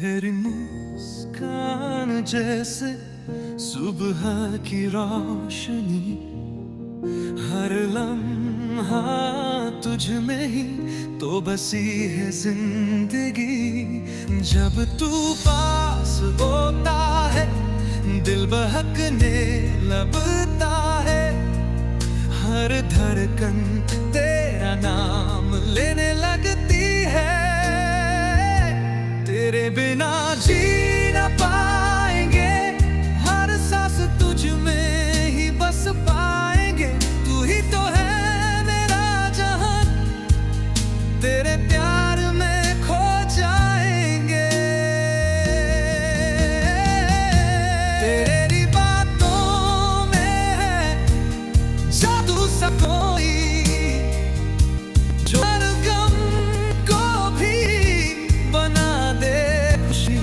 तेरी मुस्कान जैसे सुबह की रोशनी, हर लम्हा तुझ में ही तो बसी है जिंदगी। जब तू पास होता है दिल बहकने लगता है, हर धड़कन तेरा नाम लेने लगती है। तेरे बिना जी न पाएंगे, हर सांस तुझ में ही बस पाएंगे। तू ही तो है मेरा जहां, तेरे प्यार में खो जाएंगे। तेरी बातों में है जादू सा कोई, जो हर गम को भी बना दे खुशी।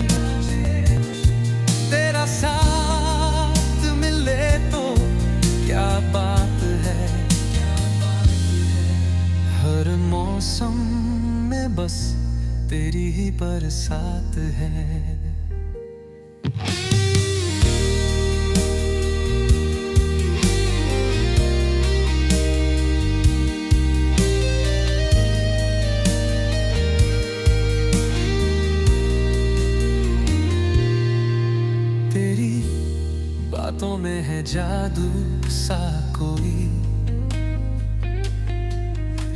तेरा साथ मिले तो क्या बात है, हर मौसम में बस तेरी ही बरसात है। तेरी बातों में है जादू सा कोई,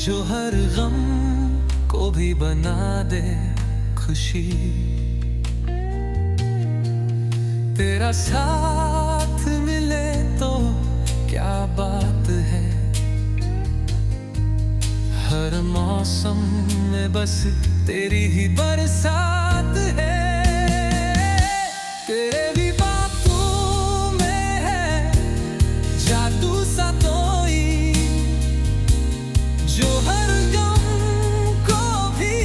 जो हर गम को भी बना दे खुशी। तेरा साथ मिले तो क्या बात है, हर मौसम में बस तेरी ही बरसात है। तेरे भी बातों में है जादू सा कोई, जो हर गम को भी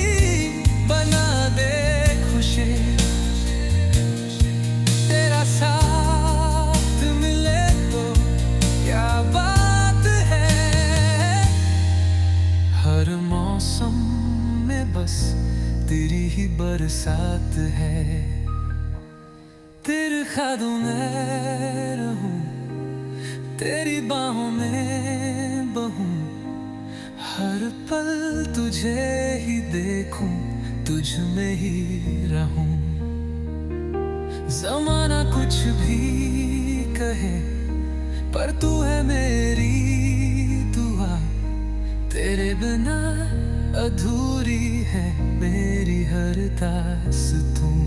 बना दे खुशी। तेरा साथ मिले तो क्या बात है, हर मौसम में बस तेरी ही बरसात है। तेरे ख्यालों में रहूं, तेरी बाहों में बहूं, हर पल तुझे ही देखूं, तुझ में ही रहूं। ज़माना कुछ भी कहे पर तू है मेरी दुआ, तेरे बिना अधूरी है मेरी हर दास्तूं।